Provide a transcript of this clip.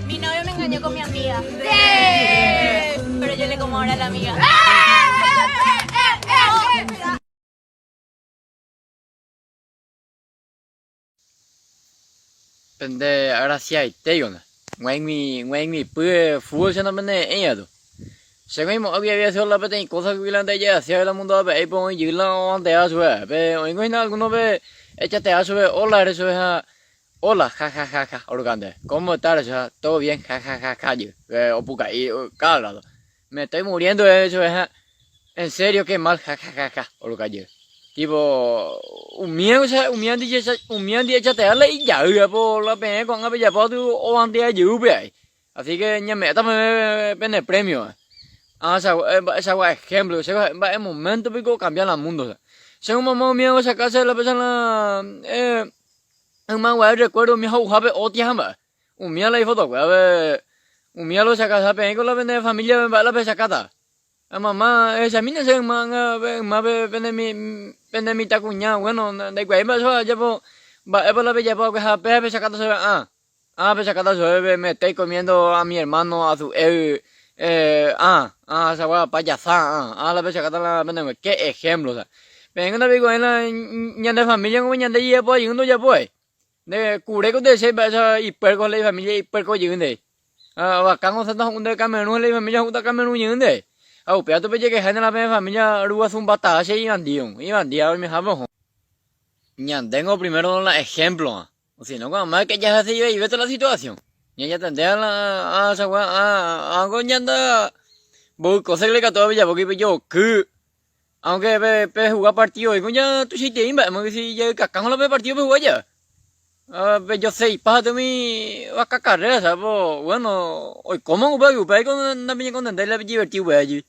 Mi novio me engañó con mi amiga. Pero yo le como ahora a la amiga. 근데 알았어야 이때요나. ngoài mi bữa phú cho nó bên này ấy à tu. Sẽ có một ông kia theo là bên này có sao làm đây chứ, theo là muốn đó về bọn giữ lo để ở chỗ về, ông người nào cũng nói về, chắc để ở chỗ về, ola ở chỗ ha, ola ha, ở cái này, có một ta là chỗ, todo bien ha chứ, về ở bục cái cả là, me estoy muriendo de chỗ ha, en serio que mal ha, ở cái gì. Tipo, un miếng đi cho té lấy dở rồi po là bé con bây giờ po tu oan tia dữ vậy. Así que nhà mẹ tao bên này premio. Esa ejemplo, ese momento pico cambiar el mundo. Según mamá mío esa casa la persona un man guay recuerdo mi hau habe otia hamba. Un mía la foto guay, un mía lo saca sabe con la bende familia la pesa cata. Mamá, esa mina se más vende mi ta cuñado, bueno, de guay más ya po, va por la bella po que ha pesa cata se pesa cata se me estoy comiendo a mi hermano a su esa guay payasa, la pesa cata la vende qué ejemplo, o sea. Venga, no digo en la ña de familia como ña de ya po, yendo ya po. De cure con de se va hiper con la familia hiper con yendo. Và căng con thân không de Camerún la familia junta Camerún yendo. Pero tú ves que hay en la familia Aruba son batadas y iban días me jabo. Ya tengo primero un ejemplo. O si no, cuando más que ya se iba y vete la situación. Ya tendría la esa algo ya anda voy cosa que todavía porque yo que aunque pe jugar partido y ya tú sí te iba, porque si ya cacán la partido pues jugar ya. Yo sé, pasa mi va a carrera, ¿sabes? Bueno, hoy cómo voy a con una piña con la divertido allí.